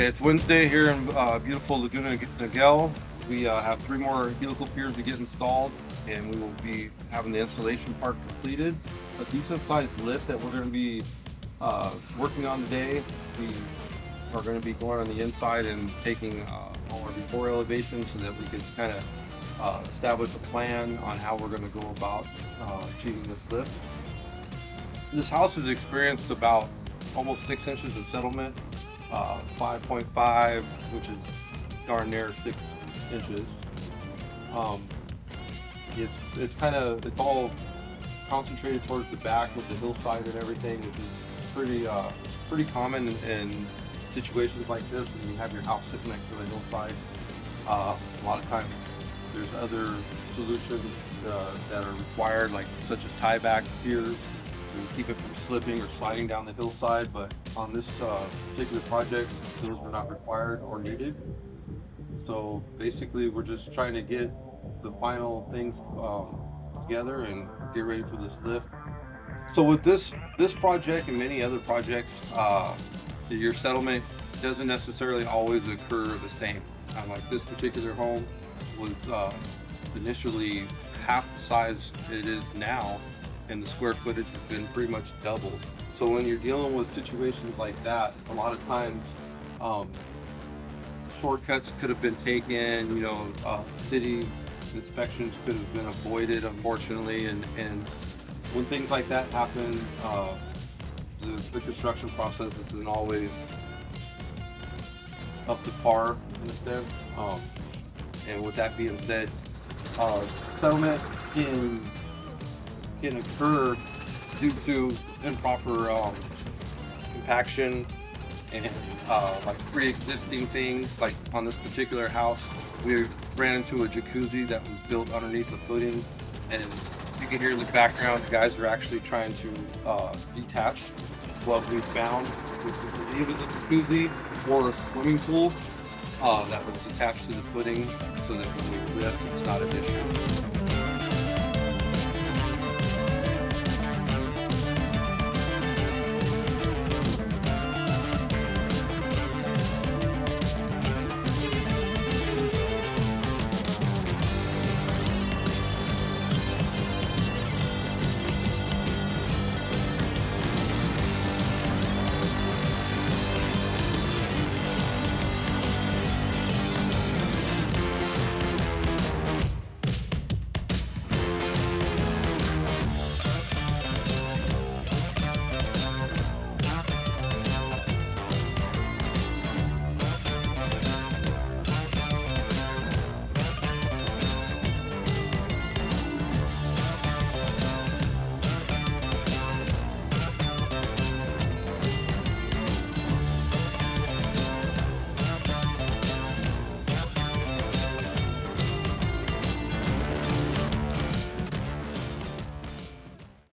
It's Wednesday here in beautiful Laguna Niguel. We have 3 more helical piers to get installed, and we will be having the installation part completed. A decent sized lift that we're going to be working on today. We are going to be going on the inside and taking all our before elevations so that we can kind of establish a plan on how we're going to go about achieving this lift. This house has experienced about almost 6 inches of settlement. 5.5, which is darn near 6 inches. It's all concentrated towards the back with the hillside and everything, which is pretty common in situations like this when you have your house sitting next to the hillside. A lot of times there's other solutions that are required, like such as tie-back piers to keep it from slipping or sliding down the hillside, but on this particular project, those were not required or needed. So basically, we're just trying to get the final things together and get ready for this lift. So with this project and many other projects, your settlement doesn't necessarily always occur the same. Like this particular home was initially half the size it is now, and the square footage has been pretty much doubled. So when you're dealing with situations like that, a lot of times shortcuts could have been taken, city inspections could have been avoided, unfortunately, and when things like that happen, the construction process isn't always up to par in a sense. And with that being said, settlement can occur due to improper compaction and like pre-existing things. Like on this particular house, we ran into a jacuzzi that was built underneath the footing, and you can hear in the background the guys are actually trying to detach what we found, which was either the jacuzzi or a swimming pool that was attached to the footing, so that when we lift, it's not an issue.